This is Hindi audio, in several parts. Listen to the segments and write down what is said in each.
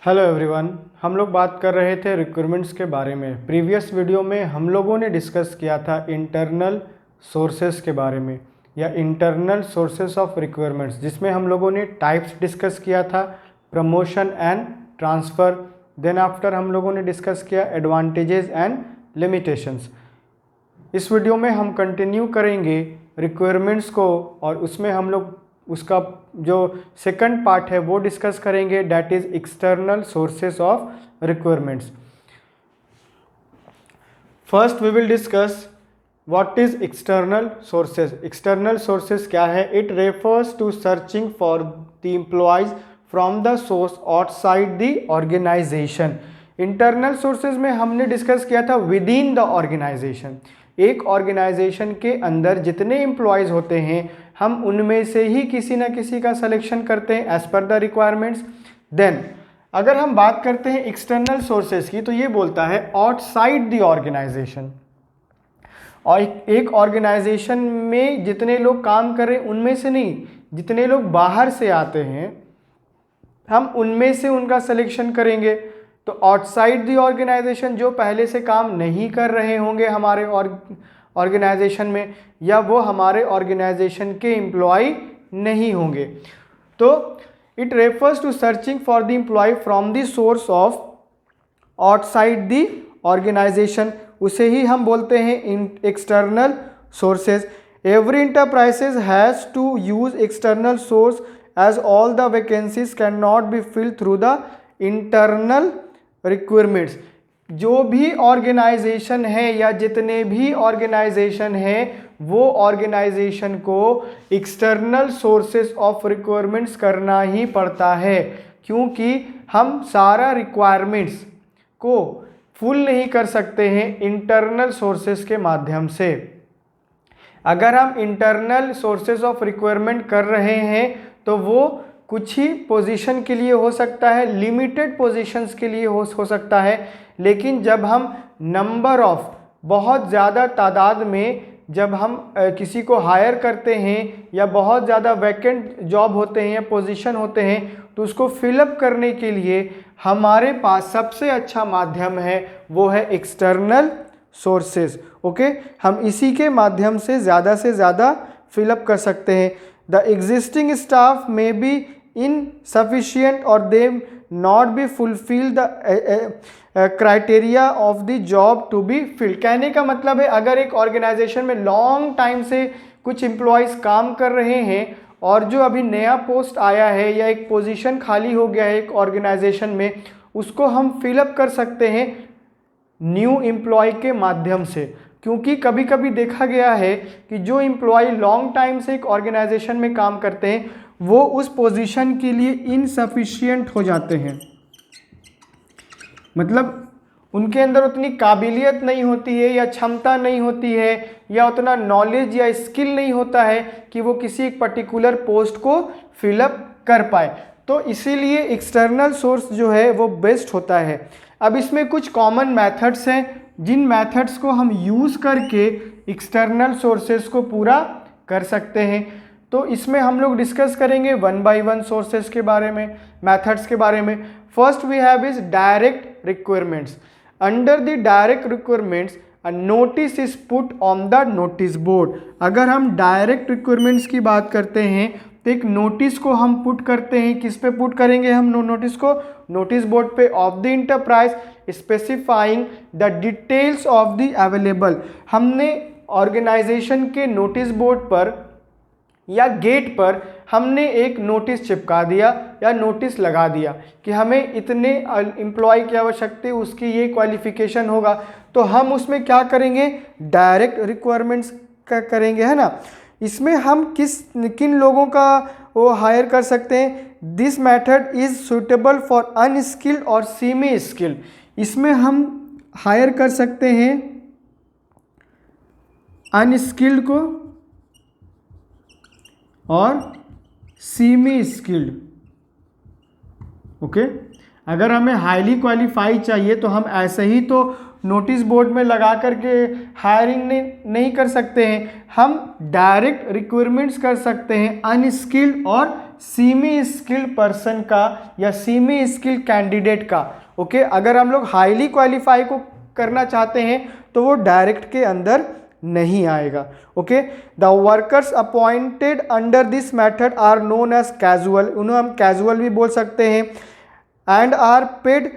हेलो एवरीवन, हम लोग बात कर रहे थे रिक्वायरमेंट्स के बारे में। प्रीवियस वीडियो में हम लोगों ने डिस्कस किया था इंटरनल सोर्सेस के बारे में या इंटरनल सोर्सेस ऑफ रिक्वायरमेंट्स, जिसमें हम लोगों ने टाइप्स डिस्कस किया था, promotion and transfer. Then after हम लोगों ने डिस्कस किया एडवांटेजेस एंड लिमिटेशंस। इस वीडियो में हम कंटिन्यू करेंगे रिक्वायरमेंट्स को और उसमें हम लोग उसका जो सेकंड पार्ट है वो डिस्कस करेंगे, that is external sources of requirements. First we will discuss what is external sources. External sources क्या है? It refers to searching for the employees from the source outside the organisation. Internal sources में हमने डिस्कस किया था विद इन द ऑर्गेनाइजेशन। एक ऑर्गेनाइजेशन के अंदर जितने एम्प्लॉयज होते हैं हम उनमें से ही किसी ना किसी का सिलेक्शन करते हैं as per the requirements. Then अगर हम बात करते हैं एक्सटर्नल सोर्सेज की तो ये बोलता है आउटसाइड द ऑर्गेनाइजेशन। और एक ऑर्गेनाइजेशन में जितने लोग काम कर रहे हैं उनमें से नहीं, जितने लोग बाहर से आते हैं हम उनमें से उनका सिलेक्शन करेंगे। तो आउटसाइड द ऑर्गेनाइजेशन जो पहले से काम नहीं कर रहे होंगे हमारे ऑर्गेनाइजेशन में, या वो हमारे ऑर्गेनाइजेशन के एम्प्लॉय नहीं होंगे। तो it refers to searching for the employee from the source of outside the organisation, उसे ही हम बोलते हैं external sources. Every enterprises has to use external source as all the vacancies cannot be filled through the internal requirements। जो भी ऑर्गेनाइजेशन है या जितने भी ऑर्गेनाइजेशन है वो ऑर्गेनाइजेशन को एक्सटर्नल सोर्सेस ऑफ रिक्वायरमेंट्स करना ही पड़ता है, क्योंकि हम सारा रिक्वायरमेंट्स को फुल नहीं कर सकते हैं इंटरनल सोर्सेस के माध्यम से। अगर हम इंटरनल सोर्सेस ऑफ रिक्वायरमेंट कर रहे हैं तो वो कुछ ही पोजीशन के लिए हो सकता है, लिमिटेड पोजीशंस के लिए हो सकता है। लेकिन जब हम नंबर ऑफ बहुत ज़्यादा तादाद में जब हम किसी को हायर करते हैं या बहुत ज़्यादा वैकेंट जॉब होते हैं या पोजीशन होते हैं तो उसको फिलअप करने के लिए हमारे पास सबसे अच्छा माध्यम है वो है एक्सटर्नल सोर्सेज। ओके, हम इसी के माध्यम से ज़्यादा फिलअप कर सकते हैं। The existing staff may be insufficient or they not be fulfill the criteria of the job to be filled। कहने का मतलब है अगर एक ऑर्गेनाइजेशन में लॉन्ग टाइम से कुछ एम्प्लॉयज़ काम कर रहे हैं और जो अभी नया पोस्ट आया है या एक पोजीशन खाली हो गया है एक ऑर्गेनाइजेशन में, उसको हम फिलअप कर सकते हैं न्यू एम्प्लॉय के माध्यम से। क्योंकि कभी कभी देखा गया है कि जो एम्प्लॉय लॉन्ग टाइम से एक ऑर्गेनाइजेशन में काम करते हैं वो उस पोजीशन के लिए इनसफिशिएंट हो जाते हैं, मतलब उनके अंदर उतनी काबिलियत नहीं होती है या क्षमता नहीं होती है या उतना नॉलेज या स्किल नहीं होता है कि वो किसी एक पर्टिकुलर पोस्ट को फिलअप कर पाए। तो इसीलिए एक्सटर्नल सोर्स जो है वो बेस्ट होता है। अब इसमें कुछ कॉमन मेथड्स हैं जिन मेथड्स को हम यूज़ करके एक्सटर्नल सोर्सेज को पूरा कर सकते हैं। तो इसमें हम लोग डिस्कस करेंगे वन बाय वन सोर्सेज के बारे में, मेथड्स के बारे में। First we have is direct requirements. Under the direct requirements a notice is put on the notice board. अगर हम डायरेक्ट रिक्वायरमेंट्स की बात करते हैं तो एक नोटिस को हम पुट करते हैं। किस पे पुट करेंगे हम नोटिस को? नोटिस बोर्ड पे of the enterprise specifying the details of the available. हमने ऑर्गेनाइजेशन के नोटिस बोर्ड पर या गेट पर हमने एक नोटिस चिपका दिया या नोटिस लगा दिया कि हमें इतने एम्प्लॉय की आवश्यकता है, उसकी ये क्वालिफिकेशन होगा। तो हम उसमें क्या करेंगे? डायरेक्ट रिक्वायरमेंट्स का करेंगे, है ना। इसमें हम किन लोगों का वो हायर कर सकते हैं? This method is suitable for unskilled और सेमी स्किल्ड। इसमें हम हायर कर सकते हैं अनस्किल्ड को और सेमी स्किल्ड। ओके, अगर हमें हाईली क्वालिफाइड चाहिए तो हम ऐसे ही तो नोटिस बोर्ड में लगा करके हायरिंग नहीं कर सकते हैं। हम डायरेक्ट रिक्वायरमेंट्स कर सकते हैं अनस्किल्ड और सेमी स्किल्ड पर्सन का या सेमी स्किल्ड कैंडिडेट का, ओके। अगर हम लोग हाईली क्वालिफाई को करना चाहते हैं तो वो डायरेक्ट के अंदर नहीं आएगा, okay. The workers appointed under this method are known as casual, उन्हें हम कैजुअल भी बोल सकते हैं, and are paid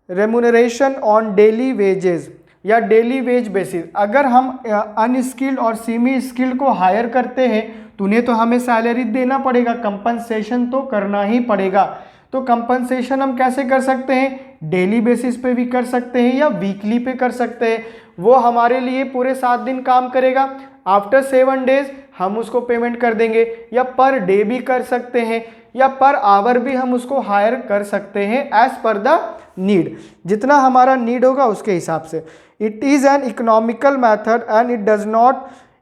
remuneration on daily wages या डेली वेज बेसिस। अगर हम अनस्किल्ड और सेमी स्किल्ड को हायर करते हैं तो उन्हें तो हमें सैलरी देना पड़ेगा, कंपनसेशन तो करना ही पड़ेगा। तो कंपनसेशन हम कैसे कर सकते हैं, डेली बेसिस पे भी कर सकते हैं या वीकली पे कर सकते हैं। वो हमारे लिए पूरे 7 दिन काम करेगा, आफ्टर 7 डेज हम उसको पेमेंट कर देंगे, या पर डे भी कर सकते हैं या पर आवर भी हम उसको हायर कर सकते हैं एज पर द नीड, जितना हमारा नीड होगा उसके हिसाब से। It is an economical method and it does not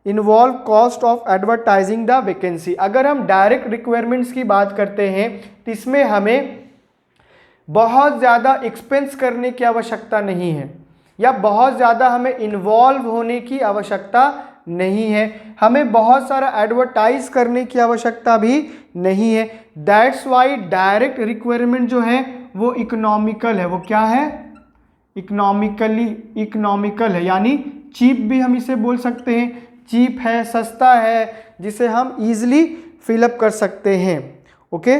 involve cost of advertising the vacancy. अगर हम डायरेक्ट रिक्वायरमेंट्स की बात करते हैं तो इसमें हमें बहुत ज़्यादा एक्सपेंस करने की आवश्यकता नहीं है या बहुत ज़्यादा हमें इन्वॉल्व होने की आवश्यकता नहीं है, हमें बहुत सारा एडवर्टाइज करने की आवश्यकता भी नहीं है। दैट्स वाई डायरेक्ट रिक्वायरमेंट जो है वो इकोनॉमिकल है। वो क्या है, इकोनॉमिकल है, यानी चीप भी हम इसे बोल सकते हैं, चीप है, सस्ता है, जिसे हम इजीली फिलअप कर सकते हैं, okay.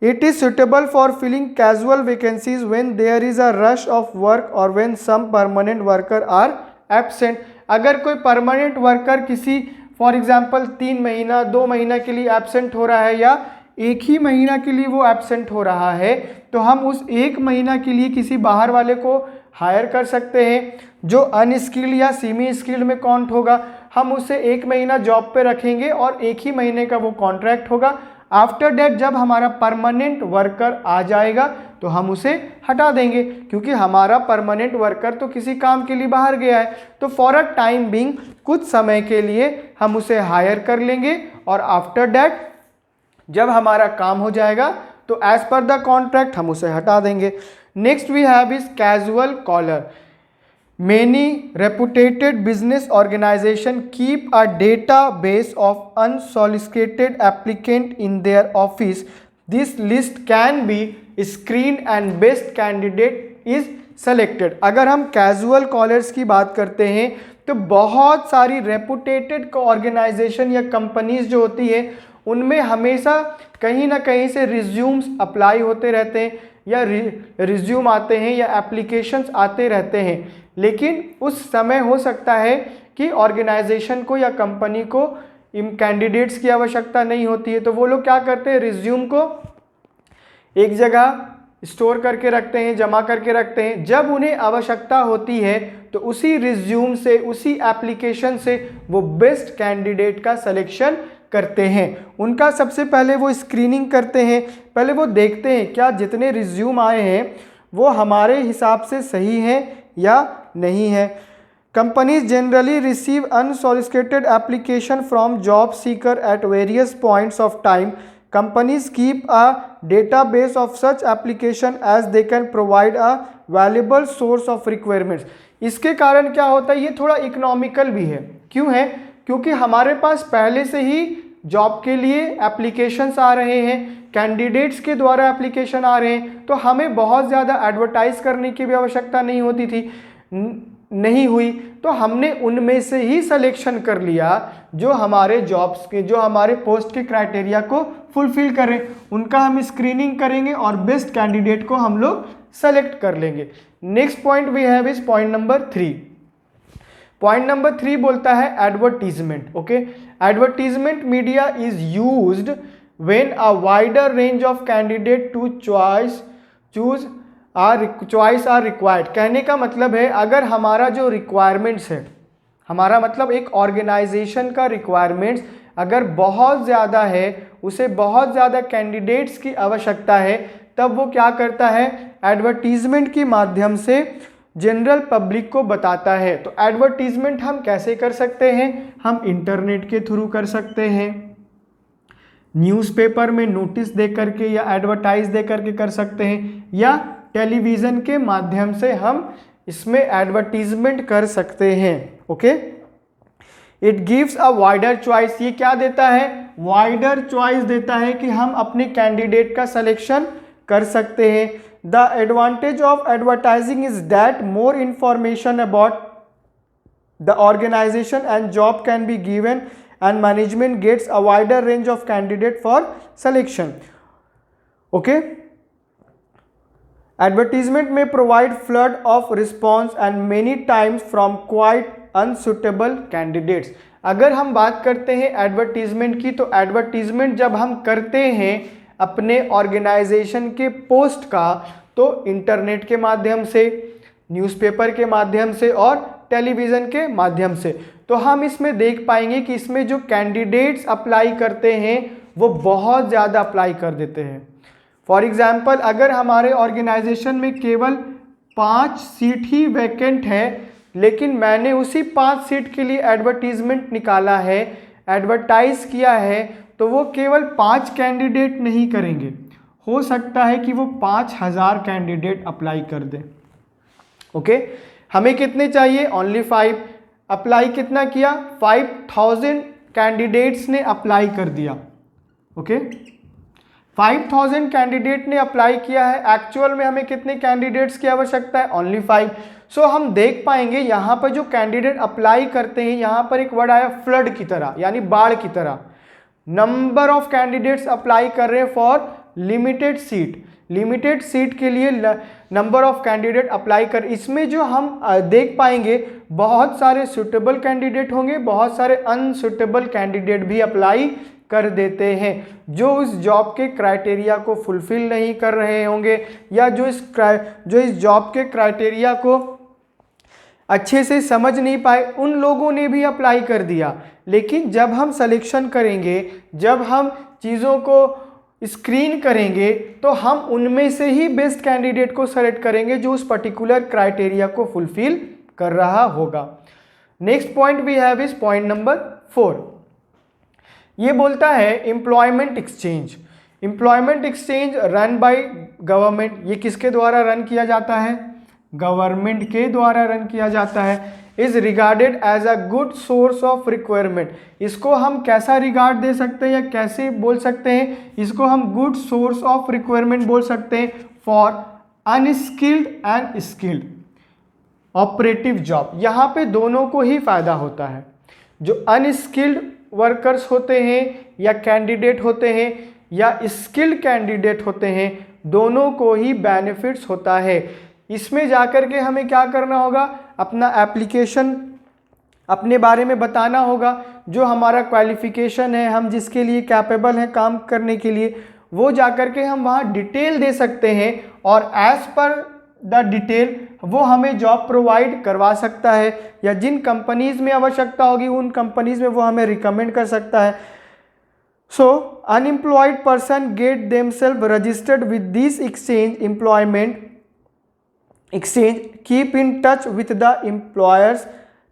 It is suitable for filling casual vacancies when there is a rush of work और when some permanent worker are absent. अगर कोई परमानेंट वर्कर किसी फॉर एग्जांपल 3 महीना 2 महीना के लिए एब्सेंट हो रहा है या 1 ही महीना के लिए वो एब्सेंट हो रहा है, तो हम उस 1 महीना के लिए किसी बाहर वाले को हायर कर सकते हैं जो अनस्किल्ड या सेमी स्किल्ड में काउंट होगा। हम उसे 1 महीना जॉब पे रखेंगे और 1 ही महीने का वो कॉन्ट्रैक्ट होगा। आफ्टर डेट जब हमारा परमानेंट वर्कर आ जाएगा तो हम उसे हटा देंगे, क्योंकि हमारा परमानेंट वर्कर तो किसी काम के लिए बाहर गया है, तो फॉर अ टाइम बिंग कुछ समय के लिए हम उसे हायर कर लेंगे और आफ्टर डेट जब हमारा काम हो जाएगा तो एज पर द कॉन्ट्रैक्ट हम उसे हटा देंगे। Next we have is casual caller. Many reputed business organizations keep a database of unsolicited applicants in their office. This list can be screened and best candidate is selected. अगर हम कैजुअल कॉलर्स की बात करते हैं तो बहुत सारी रेपुटेटेड ऑर्गेनाइजेशन या कंपनीज जो होती है उनमें हमेशा कहीं ना कहीं से रिज्यूम्स अप्लाई होते रहते हैं या रिज्यूम आते हैं या एप्लीकेशंस आते रहते हैं, लेकिन उस समय हो सकता है कि ऑर्गेनाइजेशन को या कंपनी को इन कैंडिडेट्स की आवश्यकता नहीं होती है, तो वो लोग क्या करते हैं, रिज्यूम को एक जगह स्टोर करके रखते हैं, जमा करके रखते हैं। जब उन्हें आवश्यकता होती है तो उसी रिज्यूम से, उसी एप्लीकेशन से वो बेस्ट कैंडिडेट का सिलेक्शन करते हैं। उनका सबसे पहले वो स्क्रीनिंग करते हैं, पहले वो देखते हैं क्या जितने रिज्यूम आए हैं वो हमारे हिसाब से सही हैं या नहीं है। Companies generally receive unsolicited application from job seeker at various points of time. Companies keep a database of such application as they can provide a valuable source of requirements. इसके कारण क्या होता है, ये थोड़ा इकोनॉमिकल भी है। क्यों है, क्योंकि हमारे पास पहले से ही जॉब के लिए एप्लीकेशंस आ रहे हैं, कैंडिडेट्स के द्वारा एप्लीकेशन आ रहे हैं, तो हमें बहुत ज़्यादा एडवर्टाइज करने की भी आवश्यकता नहीं होती थी, नहीं हुई, तो हमने उनमें से ही सिलेक्शन कर लिया जो हमारे जॉब्स के, जो हमारे पोस्ट के क्राइटेरिया को फुलफिल करें, उनका हम स्क्रीनिंग करेंगे और बेस्ट कैंडिडेट को हम लोग सेलेक्ट कर लेंगे। Next point we have is point number 3। Point number 3 बोलता है advertisement, okay. Advertisement media is used when a wider range of candidate to choice are required. कहने का मतलब है अगर हमारा जो रिक्वायरमेंट्स है, हमारा मतलब एक ऑर्गेनाइजेशन का रिक्वायरमेंट्स अगर बहुत ज़्यादा है, उसे बहुत ज़्यादा कैंडिडेट्स की आवश्यकता है, तब वो क्या करता है, एडवर्टीजमेंट के माध्यम से जनरल पब्लिक को बताता है। तो एडवर्टीजमेंट हम कैसे कर सकते हैं, हम इंटरनेट के थ्रू कर सकते हैं, न्यूज़पेपर में नोटिस दे करके या एडवर्टाइज दे करके कर सकते हैं, या टेलीविज़न के माध्यम से हम इसमें एडवर्टीजमेंट कर सकते हैं, okay. It gives a wider choice, ये क्या देता है, वाइडर चॉइस देता है कि हम अपने कैंडिडेट का सिलेक्शन कर सकते हैं। The advantage of advertising is that more information about the organization and job can be given and management gets a wider range of candidate for selection. Okay, advertisement may provide flood of response and many times from quite unsuitable candidates. अगर हम बात करते हैं एडवर्टीजमेंट की, तो एडवर्टीजमेंट जब हम करते हैं अपने ऑर्गेनाइजेशन के पोस्ट का, तो इंटरनेट के माध्यम से, न्यूज़पेपर के माध्यम से और टेलीविज़न के माध्यम से, तो हम इसमें देख पाएंगे कि इसमें जो कैंडिडेट्स अप्लाई करते हैं वो बहुत ज़्यादा अप्लाई कर देते हैं। फॉर एग्जांपल, अगर हमारे ऑर्गेनाइजेशन में केवल 5 सीट ही वैकेंट है, लेकिन मैंने उसी 5 सीट के लिए एडवर्टीजमेंट निकाला है, एडवर्टाइज किया है, तो वो केवल 5 कैंडिडेट नहीं करेंगे, हो सकता है कि वो 5000 कैंडिडेट अप्लाई कर दें। ओके, हमें कितने चाहिए, ओनली 5। अप्लाई कितना किया, 5000 कैंडिडेट्स ने अप्लाई कर दिया। ओके, 5000 कैंडिडेट ने अप्लाई किया है, एक्चुअल में हमें कितने कैंडिडेट्स की आवश्यकता है, ओनली 5। सो हम देख पाएंगे यहाँ पर जो कैंडिडेट अप्लाई करते हैं, यहाँ पर एक वर्ड आया फ्लड की तरह, यानी बाढ़ की तरह। नंबर ऑफ कैंडिडेट्स अप्लाई कर रहे हैं for limited seat, limited seat के लिए नंबर ऑफ कैंडिडेट अप्लाई कर, इसमें जो हम देख पाएंगे बहुत सारे सुटेबल कैंडिडेट होंगे, बहुत सारे अनसुटेबल कैंडिडेट भी अप्लाई कर देते हैं, जो उस जॉब के क्राइटेरिया को फुलफिल नहीं कर रहे होंगे, या जो इस जॉब के क्राइटेरिया को अच्छे से समझ नहीं पाए, उन लोगों ने भी अप्लाई कर दिया। लेकिन जब हम सिलेक्शन करेंगे, जब हम चीज़ों को स्क्रीन करेंगे, तो हम उनमें से ही बेस्ट कैंडिडेट को सेलेक्ट करेंगे जो उस पर्टिकुलर क्राइटेरिया को फुलफिल कर रहा होगा। Next point we have is point number 4। ये बोलता है employment exchange. Employment exchange run by government, ये किसके द्वारा रन किया जाता है, गवर्नमेंट के द्वारा रन किया जाता है। Is regarded as a good source of requirement, इसको हम कैसा रिगार्ड दे सकते हैं या कैसे बोल सकते हैं, इसको हम गुड सोर्स ऑफ रिक्वायरमेंट बोल सकते हैं for unskilled and skilled operative job. यहाँ पे दोनों को ही फायदा होता है, जो अनस्किल्ड वर्कर्स होते हैं या कैंडिडेट होते हैं या स्किल्ड कैंडिडेट होते हैं, दोनों को ही बेनिफिट्स होता है। इसमें जाकर के हमें क्या करना होगा, अपना एप्लीकेशन अपने बारे में बताना होगा, जो हमारा क्वालिफिकेशन है, हम जिसके लिए कैपेबल हैं काम करने के लिए, वो जाकर के हम वहाँ डिटेल दे सकते हैं और एज पर द डिटेल वो हमें जॉब प्रोवाइड करवा सकता है, या जिन कंपनीज़ में आवश्यकता होगी उन कंपनीज़ में वो हमें रिकमेंड कर सकता है। So unemployed person get themselves registered with this exchange employment exchange, keep in touch with the employers.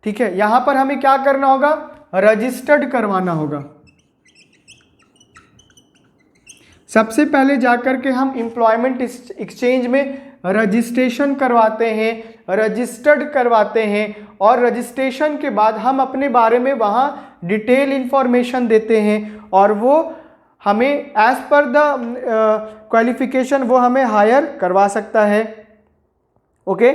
ठीक है, यहां पर हमें क्या करना होगा, रजिस्टर्ड करवाना होगा। सबसे पहले जाकर के हम एम्प्लॉयमेंट एक्सचेंज में रजिस्ट्रेशन करवाते हैं, रजिस्टर्ड करवाते हैं, और रजिस्ट्रेशन के बाद हम अपने बारे में वहाँ डिटेल इंफॉर्मेशन देते हैं, और वो हमें एज पर द क्वालिफिकेशन वो हमें हायर करवा सकता है। Okay,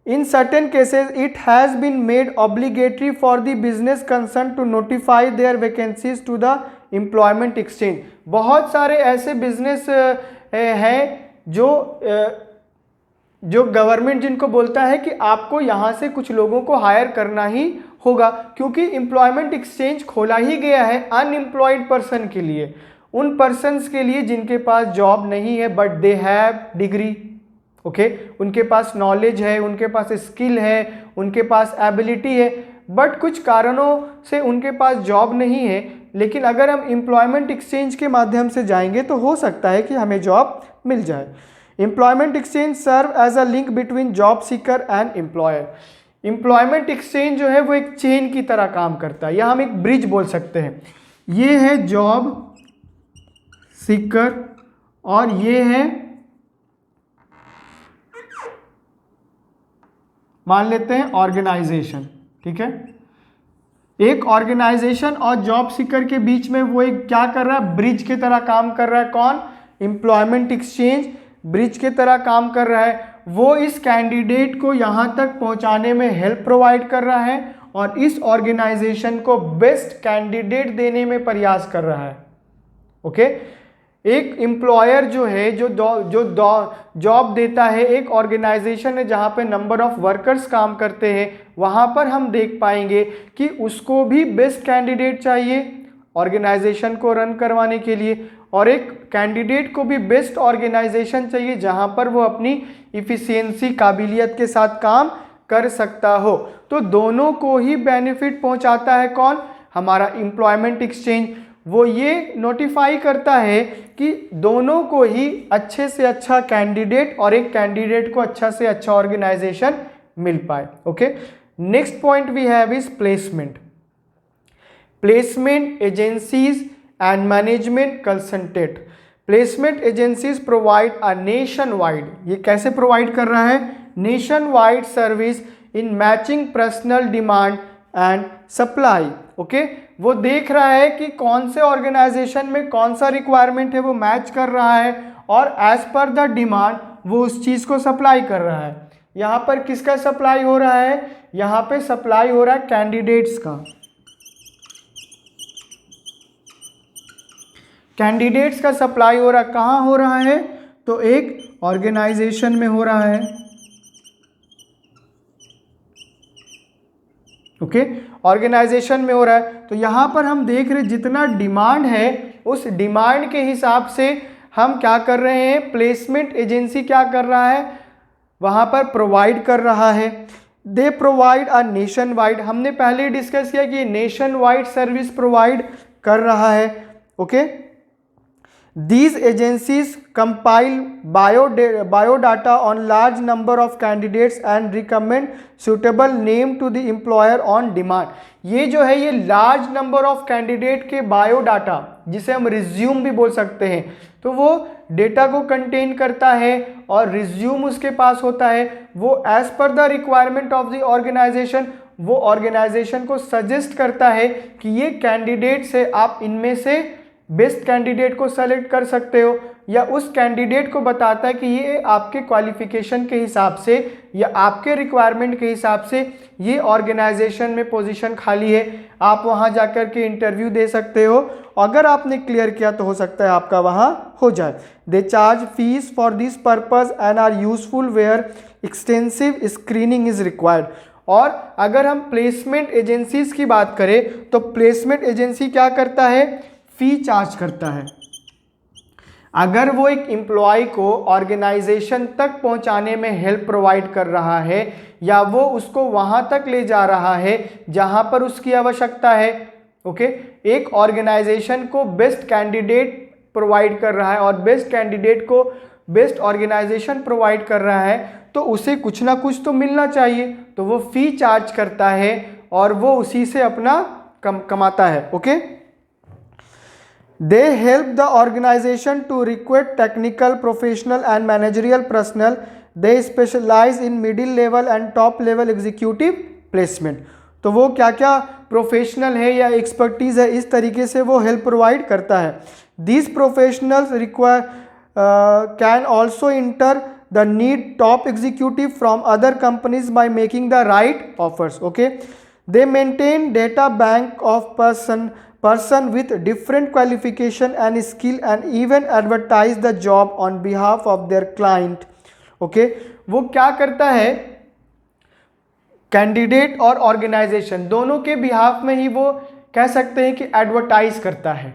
in certain cases it has been made obligatory for the business concern to notify their vacancies to the employment exchange. बहुत सारे ऐसे बिजनेस हैं जो गवर्नमेंट जिनको बोलता है कि आपको यहाँ से कुछ लोगों को हायर करना ही होगा, क्योंकि एम्प्लॉयमेंट एक्सचेंज खोला ही गया है अनएम्प्लॉयड पर्सन के लिए, उन पर्सन्स के लिए जिनके पास जॉब नहीं है but they have degree. Okay, उनके पास नॉलेज है, उनके पास स्किल है, उनके पास एबिलिटी है, बट कुछ कारणों से उनके पास जॉब नहीं है। लेकिन अगर हम एम्प्लॉयमेंट एक्सचेंज के माध्यम से जाएंगे तो हो सकता है कि हमें जॉब मिल जाए। Employment exchange serve as a link between job seeker and employer. Employment exchange जो है वो एक चेन की तरह काम करता है, या हम एक ब्रिज बोल सकते हैं। ये है जॉब सीकर और ये है, मान लेते हैं, ऑर्गेनाइजेशन। ठीक है, एक ऑर्गेनाइजेशन और जॉब सीकर के बीच में वो एक क्या कर रहा है, ब्रिज की तरह काम कर रहा है। कौन? एम्प्लॉयमेंट एक्सचेंज ब्रिज की तरह काम कर रहा है। वो इस कैंडिडेट को यहाँ तक पहुँचाने में हेल्प प्रोवाइड कर रहा है और इस ऑर्गेनाइजेशन को बेस्ट कैंडिडेट देने में प्रयास कर रहा है। ओके, एक एम्प्लॉयर जो है, जो जॉब देता है, एक ऑर्गेनाइजेशन है जहाँ पे नंबर ऑफ वर्कर्स काम करते हैं, वहाँ पर हम देख पाएंगे कि उसको भी बेस्ट कैंडिडेट चाहिए ऑर्गेनाइजेशन को रन करवाने के लिए, और एक कैंडिडेट को भी बेस्ट ऑर्गेनाइजेशन चाहिए जहाँ पर वो अपनी इफिशियंसी, काबिलियत के साथ काम कर सकता हो। तो दोनों को ही बेनिफिट पहुँचाता है कौन? हमारा एम्प्लॉयमेंट एक्सचेंज। वो ये नोटिफाई करता है कि दोनों को ही अच्छे से अच्छा कैंडिडेट और एक कैंडिडेट को अच्छा से अच्छा ऑर्गेनाइजेशन मिल पाए। Okay, next point we have is placement. Placement agencies and management consultant. Placement agencies provide a nation wide, ये कैसे प्रोवाइड कर रहा है? Nation wide service in matching personal demand and supply. Okay, वो देख रहा है कि कौन से ऑर्गेनाइजेशन में कौन सा रिक्वायरमेंट है वो मैच कर रहा है और एज पर द डिमांड वो उस चीज़ को सप्लाई कर रहा है। यहाँ पर किसका सप्लाई हो रहा है? यहाँ पे सप्लाई हो रहा है कैंडिडेट्स का। कैंडिडेट्स का सप्लाई हो रहा है। कहाँ हो रहा है? तो एक ऑर्गेनाइजेशन में हो रहा है। ओके, ऑर्गेनाइजेशन में हो रहा है। तो यहाँ पर हम देख रहे जितना डिमांड है उस डिमांड के हिसाब से हम क्या कर रहे हैं, प्लेसमेंट एजेंसी क्या कर रहा है, वहाँ पर प्रोवाइड कर रहा है। They provide a nation wide, हमने पहले डिस्कस किया कि नेशन वाइड सर्विस प्रोवाइड कर रहा है। Okay, These agencies compile biodata on large number of candidates and recommend suitable name to the employer on demand। ये जो है ये लार्ज नंबर ऑफ कैंडिडेट के बायोडाटा, जिसे हम रिज्यूम भी बोल सकते हैं, तो वो डेटा को कंटेन करता है और रिज्यूम उसके पास होता है। वो as per the requirement of the organisation वो ऑर्गेनाइजेशन को सजेस्ट करता है कि ये कैंडिडेट से आप इनमें से बेस्ट कैंडिडेट को सेलेक्ट कर सकते हो, या उस कैंडिडेट को बताता है कि ये आपके क्वालिफिकेशन के हिसाब से या आपके रिक्वायरमेंट के हिसाब से ये ऑर्गेनाइजेशन में पोजीशन खाली है, आप वहाँ जाकर के इंटरव्यू दे सकते हो। अगर आपने क्लियर किया तो हो सकता है आपका वहाँ हो जाए। They charge fees for this purpose and are useful where extensive screening is required. और अगर हम प्लेसमेंट एजेंसीज की बात करें तो प्लेसमेंट एजेंसी क्या करता है, फी चार्ज करता है। अगर वो एक एम्प्लॉय को ऑर्गेनाइजेशन तक पहुंचाने में हेल्प प्रोवाइड कर रहा है या वो उसको वहां तक ले जा रहा है जहां पर उसकी आवश्यकता है, ओके, एक ऑर्गेनाइजेशन को बेस्ट कैंडिडेट प्रोवाइड कर रहा है और बेस्ट कैंडिडेट को बेस्ट ऑर्गेनाइजेशन प्रोवाइड कर रहा है, तो उसे कुछ ना कुछ तो मिलना चाहिए, तो वो फी चार्ज करता है और वो उसी से अपना कमाता है। Okay, They help the organization to recruit technical, professional and managerial personnel. They specialize in middle level and top level executive placement. तो वो क्या क्या प्रोफेशनल है या एक्सपर्टीज है, इस तरीके से वो हेल्प प्रोवाइड करता है। These professionals can also enter the need top executive from other companies by making the right offers. Okay, they maintain data bank of person with different qualification and skill and even advertise the job on behalf of their client। Okay, वो क्या करता है, कैंडिडेट और ऑर्गेनाइजेशन दोनों के बिहाफ में ही वो कह सकते हैं कि एडवर्टाइज करता है।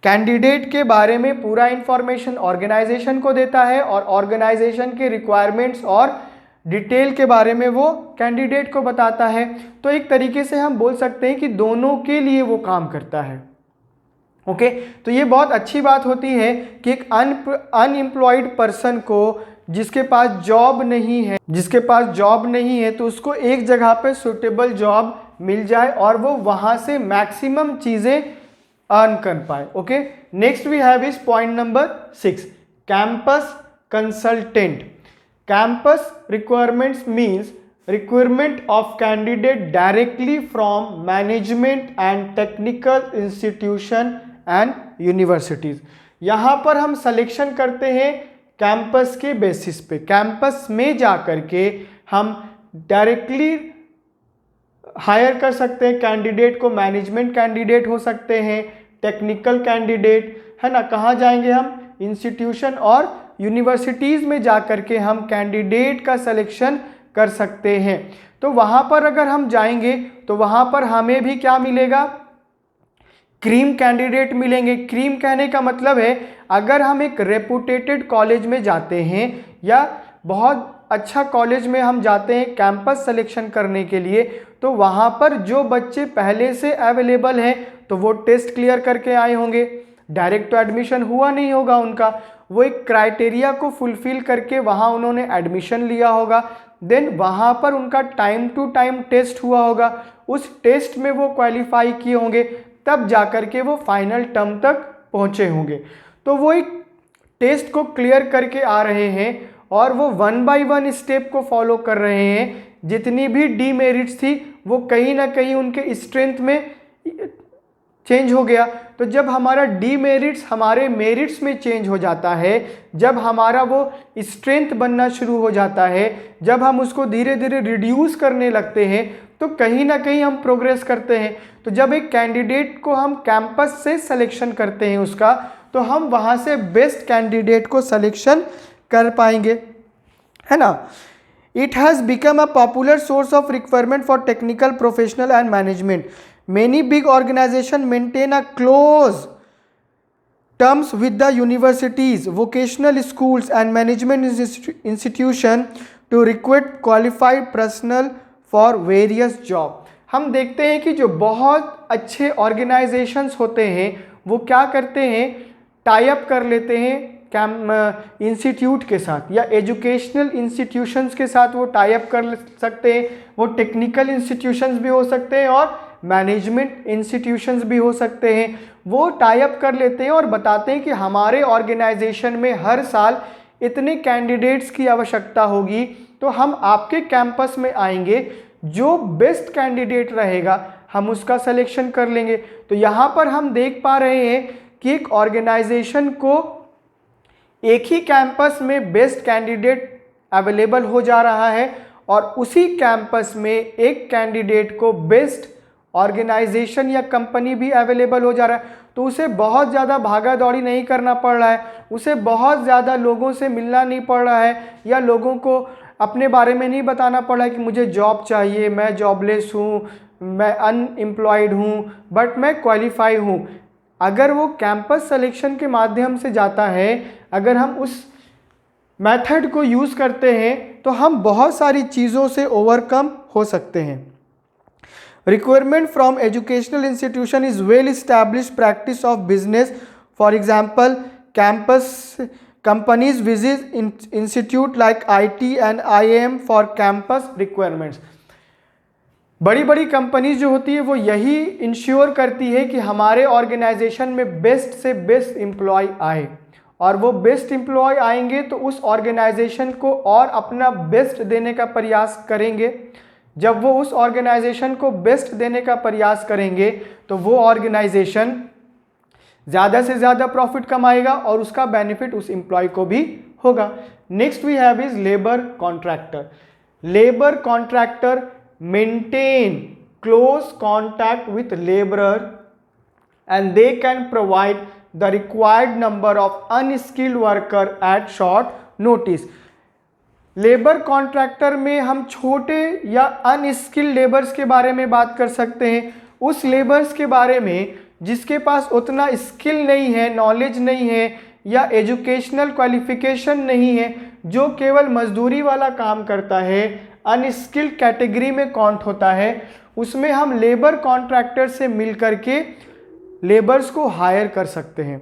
कैंडिडेट के बारे में पूरा इंफॉर्मेशन ऑर्गेनाइजेशन को देता है और ऑर्गेनाइजेशन के रिक्वायरमेंट्स और डिटेल के बारे में वो कैंडिडेट को बताता है। तो एक तरीके से हम बोल सकते हैं कि दोनों के लिए वो काम करता है। ओके, तो ये बहुत अच्छी बात होती है कि एक अनएम्प्लॉयड पर्सन को जिसके पास जॉब नहीं है तो उसको एक जगह पे सुटेबल जॉब मिल जाए और वो वहाँ से मैक्सिमम चीज़ें अर्न कर पाए। Okay, next we have is point number 6, campus consultant. Campus requirements means requirement of candidate directly from management and technical institution and universities. यहाँ पर हम सिलेक्शन करते हैं कैंपस के बेसिस पे, कैंपस में जाकर के हम डायरेक्टली हायर कर सकते हैं कैंडिडेट को। मैनेजमेंट कैंडिडेट हो सकते हैं, टेक्निकल कैंडिडेट, है ना। कहाँ जाएंगे हम? इंस्टीट्यूशन और यूनिवर्सिटीज़ में जाकर के हम कैंडिडेट का सिलेक्शन कर सकते हैं। तो वहाँ पर अगर हम जाएंगे तो वहाँ पर हमें भी क्या मिलेगा? क्रीम कैंडिडेट मिलेंगे। क्रीम कहने का मतलब है अगर हम एक रेपुटेटेड कॉलेज में जाते हैं या बहुत अच्छा कॉलेज में हम जाते हैं कैंपस सिलेक्शन करने के लिए, तो वहाँ पर जो बच्चे पहले से अवेलेबल हैं तो वो टेस्ट क्लियर करके आए होंगे, डायरेक्ट तो एडमिशन हुआ नहीं होगा उनका, वो एक क्राइटेरिया को फुलफिल करके वहाँ उन्होंने एडमिशन लिया होगा। देन वहाँ पर उनका टाइम टू टाइम टेस्ट हुआ होगा, उस टेस्ट में वो क्वालिफाई किए होंगे, तब जाकर के वो फाइनल टर्म तक पहुँचे होंगे। तो वो एक टेस्ट को क्लियर करके आ रहे हैं और वो 1 बाय 1 स्टेप को फॉलो कर रहे हैं। जितनी भी डीमेरिट्स थी वो कहीं ना कहीं उनके स्ट्रेंथ में चेंज हो गया। तो जब हमारा डीमेरिट्स हमारे मेरिट्स में चेंज हो जाता है, जब हमारा वो स्ट्रेंथ बनना शुरू हो जाता है, जब हम उसको धीरे धीरे रिड्यूस करने लगते हैं, तो कहीं ना कहीं हम प्रोग्रेस करते हैं। तो जब एक कैंडिडेट को हम कैंपस से सिलेक्शन करते हैं उसका, तो हम वहाँ से बेस्ट कैंडिडेट को सिलेक्शन कर पाएंगे, है ना। It has become a popular source of requirement for technical, professional and management. Many big organizations maintain a close terms with the universities, vocational schools and management institutions to recruit qualified personnel for various jobs. हम देखते हैं कि जो बहुत अच्छे ऑर्गेनाइजेशंस होते हैं वो क्या करते हैं, टाई अप कर लेते हैं इंस्टीट्यूट के साथ या एजुकेशनल इंस्टीट्यूशंस के साथ वो टाई अप कर सकते हैं। वो टेक्निकल इंस्टीट्यूशंस भी हो सकते हैं और मैनेजमेंट इंस्टीट्यूशंस भी हो सकते हैं। वो टाई अप कर लेते हैं और बताते हैं कि हमारे ऑर्गेनाइजेशन में हर साल इतने कैंडिडेट्स की आवश्यकता होगी, तो हम आपके कैंपस में आएंगे, जो बेस्ट कैंडिडेट रहेगा हम उसका सिलेक्शन कर लेंगे। तो यहाँ पर हम देख पा रहे हैं कि एक ऑर्गेनाइजेशन को एक ही कैंपस में बेस्ट कैंडिडेट अवेलेबल हो जा रहा है और उसी कैंपस में एक कैंडिडेट को बेस्ट ऑर्गेनाइजेशन या कंपनी भी अवेलेबल हो जा रहा है। तो उसे बहुत ज़्यादा भागा दौड़ी नहीं करना पड़ रहा है, उसे बहुत ज़्यादा लोगों से मिलना नहीं पड़ रहा है या लोगों को अपने बारे में नहीं बताना पड़ रहा है कि मुझे जॉब चाहिए, मैं जॉबलेस हूँ, मैं अनएम्प्लॉयड हूँ, बट मैं क्वालिफाई हूँ। अगर वो कैंपस सिलेक्शन के माध्यम से जाता है, अगर हम उस मेथड को यूज़ करते हैं, तो हम बहुत सारी चीज़ों से ओवरकम हो सकते हैं। Requirement from educational institution is well established practice of business. For example, campus companies visit institute like IT and IIM for campus requirements. बड़ी बड़ी कंपनीज जो होती है वो यही इंश्योर करती है कि हमारे ऑर्गेनाइजेशन में बेस्ट से बेस्ट एम्प्लॉय आए, और वो बेस्ट एम्प्लॉय आएंगे तो उस ऑर्गेनाइजेशन को और अपना बेस्ट देने का प्रयास करेंगे। जब वो उस ऑर्गेनाइजेशन को बेस्ट देने का प्रयास करेंगे तो वो ऑर्गेनाइजेशन ज़्यादा से ज़्यादा प्रॉफिट कमाएगा और उसका बेनिफिट उस एम्प्लॉय को भी होगा। Next we have is labour contractor. Labour contractor maintain close contact with labourer and they can provide the required number of unskilled worker at short notice. Labour contractor में हम छोटे या अनस्किल्ड लेबर्स के बारे में बात कर सकते हैं, उस लेबर्स के बारे में जिसके पास उतना स्किल नहीं है, नॉलेज नहीं है या एजुकेशनल क्वालिफिकेशन नहीं है, जो केवल मजदूरी वाला काम करता है, अनस्किल्ड कैटेगरी में काउंट होता है। उसमें हम लेबर कॉन्ट्रैक्टर से मिल करके लेबर्स को हायर कर सकते हैं।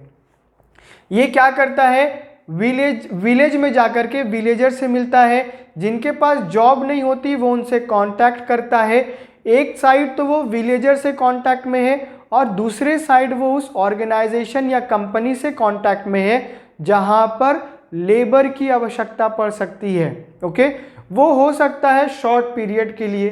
ये क्या करता है, विलेज में जाकर के विलेजर से मिलता है, जिनके पास जॉब नहीं होती वो उनसे कांटेक्ट करता है। एक साइड तो वो विलेजर से कांटेक्ट में है और दूसरे साइड वो उस ऑर्गेनाइजेशन या कंपनी से कांटेक्ट में है जहां पर लेबर की आवश्यकता पड़ सकती है। ओके, वो हो सकता है शॉर्ट पीरियड के लिए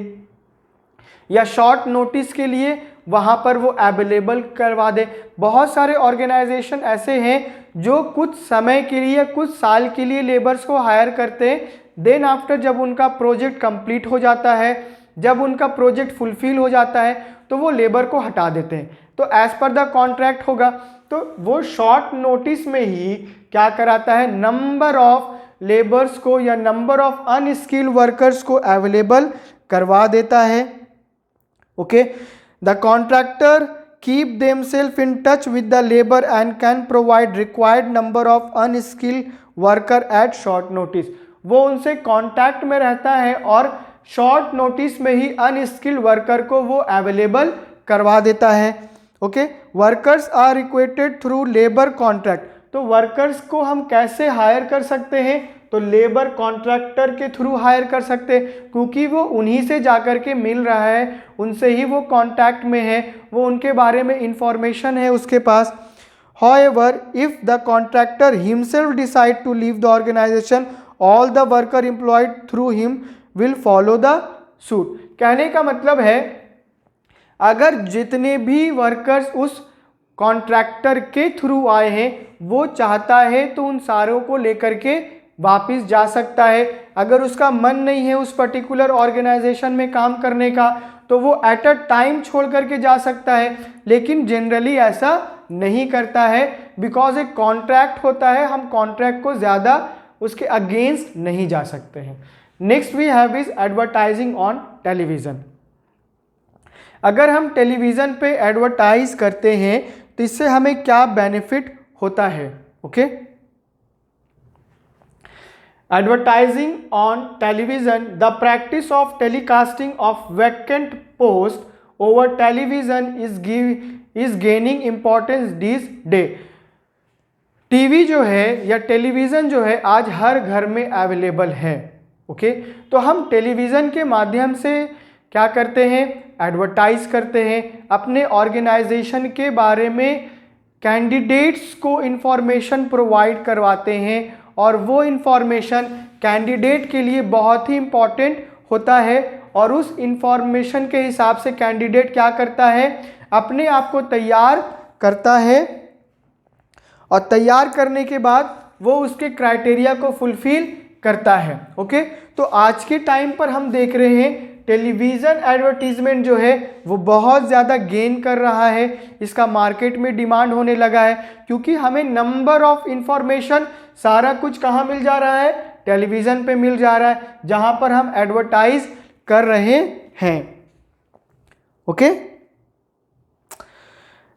या शॉर्ट नोटिस के लिए वहाँ पर वो अवेलेबल करवा दे। बहुत सारे ऑर्गेनाइजेशन ऐसे हैं जो कुछ समय के लिए, कुछ साल के लिए लेबर्स को हायर करते हैं, देन आफ्टर जब उनका प्रोजेक्ट कंप्लीट हो जाता है, जब उनका प्रोजेक्ट फुलफिल हो जाता है तो वो लेबर को हटा देते हैं। तो एज पर द कॉन्ट्रैक्ट होगा, तो वो शॉर्ट नोटिस में ही क्या कराता है, नंबर ऑफ लेबर्स को या नंबर ऑफ अनस्किल्ड वर्कर्स को अवेलेबल करवा देता है। Okay, the contractor keep themselves in touch with the labor and can provide required number of unskilled worker at short notice। वो उनसे कांटेक्ट में रहता है और शॉर्ट नोटिस में ही अनस्किल्ड वर्कर को वो अवेलेबल करवा देता है। Okay, workers are recruited through labour contract. तो वर्कर्स को हम कैसे हायर कर सकते हैं, तो लेबर कॉन्ट्रैक्टर के थ्रू हायर कर सकते हैं, क्योंकि वो उन्हीं से जाकर के मिल रहा है, उनसे ही वो कांटेक्ट में है, वो उनके बारे में इंफॉर्मेशन है उसके पास। However, if the contractor himself decide to leave the organization, all the worker employed through him will follow the suit। कहने का मतलब है अगर जितने भी वर्कर्स उस कॉन्ट्रैक्टर के थ्रू आए हैं वो चाहता है तो उन सारों को लेकर के वापस जा सकता है। अगर उसका मन नहीं है उस पर्टिकुलर ऑर्गेनाइजेशन में काम करने का तो वो एट अ टाइम छोड़ करके जा सकता है, लेकिन जनरली ऐसा नहीं करता है, बिकॉज एक कॉन्ट्रैक्ट होता है, हम कॉन्ट्रैक्ट को ज़्यादा उसके अगेंस्ट नहीं जा सकते हैं। Next we have is advertising on television. अगर हम टेलीविज़न पे एडवर्टाइज करते हैं तो इससे हमें क्या बेनिफिट होता है। Okay, advertising on television, the practice of telecasting of vacant post over television is gaining importance this day. TV जो है या टेलीविज़न जो है आज हर घर में अवेलेबल है। ओके, तो हम टेलीविज़न के माध्यम से क्या करते हैं, एडवर्टाइज करते हैं, अपने ऑर्गेनाइजेशन के बारे में कैंडिडेट्स को इन्फॉर्मेशन प्रोवाइड करवाते हैं और वो इन्फॉर्मेशन कैंडिडेट के लिए बहुत ही इम्पॉर्टेंट होता है और उस इन्फॉर्मेशन के हिसाब से कैंडिडेट क्या करता है, अपने आप को तैयार करता है और तैयार करने के बाद वो उसके क्राइटेरिया को फुलफिल करता है। ओके, तो आज के टाइम पर हम देख रहे हैं टेलीविज़न एडवर्टीजमेंट जो है वो बहुत ज़्यादा गेन कर रहा है, इसका मार्केट में डिमांड होने लगा है, क्योंकि हमें नंबर ऑफ इंफॉर्मेशन सारा कुछ कहाँ मिल जा रहा है, टेलीविज़न पे मिल जा रहा है, जहाँ पर हम एडवर्टाइज कर रहे हैं। Okay,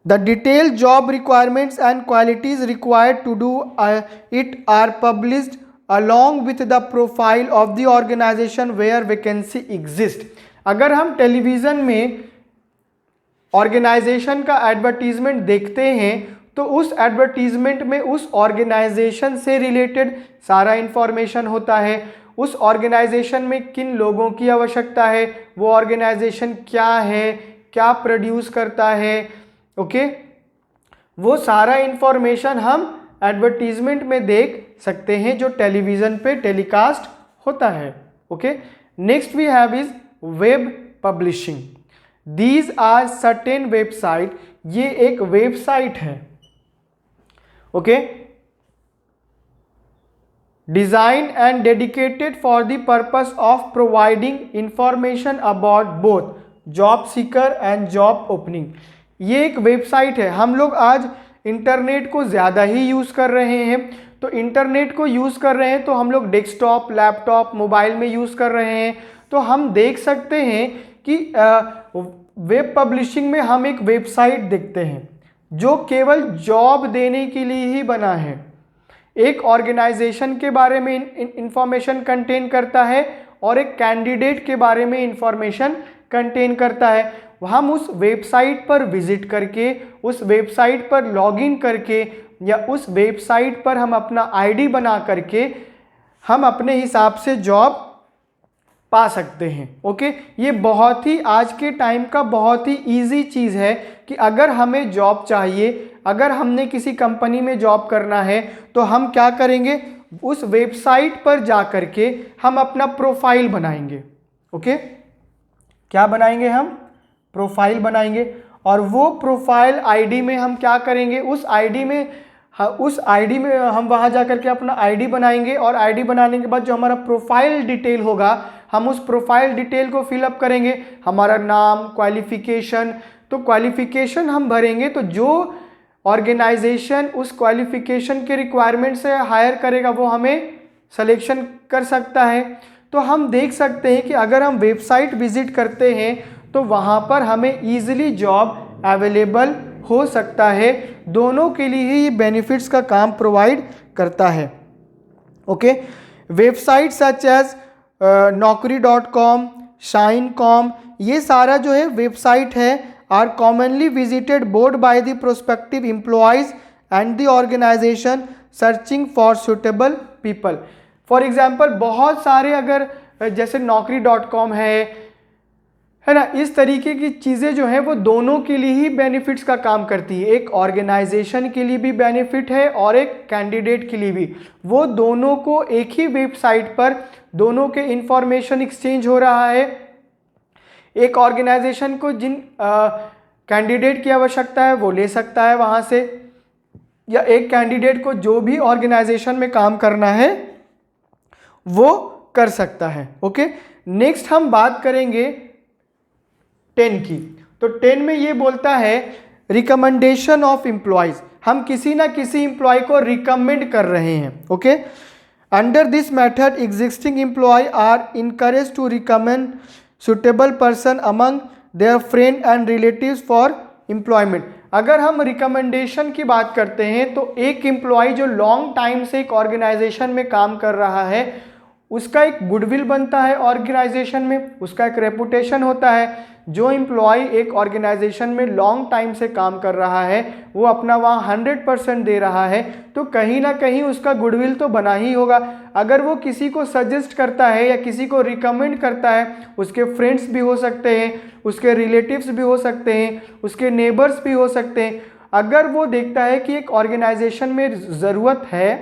the detailed job requirements and qualities required to do it are published along with the profile of the organization where vacancy exists। अगर हम टेलीविज़न में ऑर्गेनाइजेशन का एडवर्टीजमेंट देखते हैं तो उस एडवर्टीजमेंट में उस ऑर्गेनाइजेशन से रिलेटेड सारा इंफॉर्मेशन होता है, उस ऑर्गेनाइजेशन में किन लोगों की आवश्यकता है, वो ऑर्गेनाइजेशन क्या है, क्या प्रोड्यूस करता है। ओके, वो सारा इंफॉर्मेशन हम एडवर्टीजमेंट में देख सकते हैं जो टेलीविज़न पे टेलीकास्ट होता है। Okay, next we have is web publishing. These are certain website, ये एक वेबसाइट है। Okay, design and dedicated for the purpose of providing information about both job seeker and job opening. ये एक वेबसाइट है। हम लोग आज इंटरनेट को ज़्यादा ही यूज़ कर रहे हैं, तो इंटरनेट को यूज़ कर रहे हैं तो हम लोग डेस्कटॉप, लैपटॉप, मोबाइल में यूज़ कर रहे हैं, तो हम देख सकते हैं कि वेब पब्लिशिंग में हम एक वेबसाइट देखते हैं जो केवल जॉब देने के लिए ही बना है। एक ऑर्गेनाइजेशन के बारे में इंफॉर्मेशन कंटेन करता है और एक कैंडिडेट के बारे में इंफॉर्मेशन कंटेन करता है। हम उस वेबसाइट पर विजिट करके, उस वेबसाइट पर लॉगिन करके या उस वेबसाइट पर हम अपना आईडी बना करके हम अपने हिसाब से जॉब पा सकते हैं। ओके, ये बहुत ही आज के टाइम का बहुत ही इजी चीज़ है कि अगर हमें जॉब चाहिए, अगर हमने किसी कंपनी में जॉब करना है तो हम क्या करेंगे, उस वेबसाइट पर जा करके हम अपना प्रोफाइल बनाएंगे। ओके, क्या बनाएंगे? हम प्रोफाइल बनाएंगे, और वो प्रोफाइल आईडी में हम क्या करेंगे? उस आईडी में हम वहां जाकर के अपना आईडी बनाएंगे, और आईडी बनाने के बाद जो हमारा प्रोफाइल डिटेल होगा, हम उस प्रोफाइल डिटेल को फिलअप करेंगे। हमारा नाम, क्वालिफिकेशन, तो क्वालिफिकेशन हम भरेंगे, तो जो ऑर्गेनाइजेशन उस क्वालिफिकेशन के रिक्वायरमेंट से हायर करेगा वो हमें सिलेक्शन कर सकता है। तो हम देख सकते हैं कि अगर हम वेबसाइट विजिट करते हैं तो वहाँ पर हमें ईजिली जॉब अवेलेबल हो सकता है। दोनों के लिए ही बेनिफिट्स का काम प्रोवाइड करता है। Okay, website such as naukri.com, shine.com, ये सारा जो है वेबसाइट है, are commonly visited both by the prospective employees and the organisation searching for suitable people. For example बहुत सारे, अगर जैसे naukri.com है ना, इस तरीके की चीज़ें जो है वो दोनों के लिए ही बेनिफिट्स का काम करती है। एक ऑर्गेनाइजेशन के लिए भी बेनिफिट है और एक कैंडिडेट के लिए भी। वो दोनों को एक ही वेबसाइट पर दोनों के इंफॉर्मेशन एक्सचेंज हो रहा है। एक ऑर्गेनाइजेशन को जिन कैंडिडेट की आवश्यकता है वो ले सकता है वहाँ से, या एक कैंडिडेट को जो भी ऑर्गेनाइजेशन में काम करना है वो कर सकता है। ओके, नेक्स्ट हम बात करेंगे 10 की। तो 10 में ये बोलता है रिकमेंडेशन ऑफ एम्प्लॉयज। हम किसी ना किसी एम्प्लॉय को रिकमेंड कर रहे हैं। Okay, under this method existing employee are encourage to recommend suitable person among their friend and relatives for employment. अगर हम रिकमेंडेशन की बात करते हैं तो एक एम्प्लॉय जो लॉन्ग टाइम से एक ऑर्गेनाइजेशन में काम कर रहा है, उसका एक गुडविल बनता है ऑर्गेनाइजेशन में, उसका एक रेपुटेशन होता है। जो एम्प्लॉय एक ऑर्गेनाइजेशन में लॉन्ग टाइम से काम कर रहा है, वो अपना वहाँ 100% दे रहा है, तो कहीं ना कहीं उसका गुडविल तो बना ही होगा। अगर वो किसी को सजेस्ट करता है या किसी को रिकमेंड करता है, उसके फ्रेंड्स भी हो सकते हैं, उसके रिलेटिव्स भी हो सकते हैं, उसके नेबर्स भी हो सकते हैं। अगर वो देखता है कि एक ऑर्गेनाइजेशन में ज़रूरत है,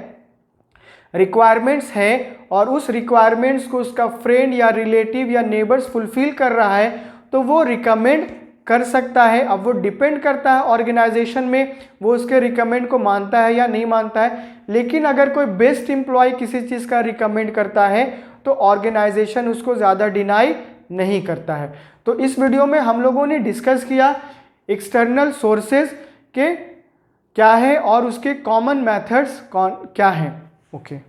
रिक्वायरमेंट्स है, और उस रिक्वायरमेंट्स को उसका फ्रेंड या रिलेटिव या नेबर्स फुलफिल कर रहा है, तो वो रिकमेंड कर सकता है। अब वो डिपेंड करता है ऑर्गेनाइजेशन में वो उसके रिकमेंड को मानता है या नहीं मानता है। लेकिन अगर कोई बेस्ट एम्प्लॉय किसी चीज़ का रिकमेंड करता है तो ऑर्गेनाइजेशन उसको ज़्यादा डिनाई नहीं करता है। तो इस वीडियो में हम लोगों ने डिस्कस किया एक्सटर्नल सोर्सेज के क्या है और उसके कॉमन मेथड्स क्या हैं। ओके।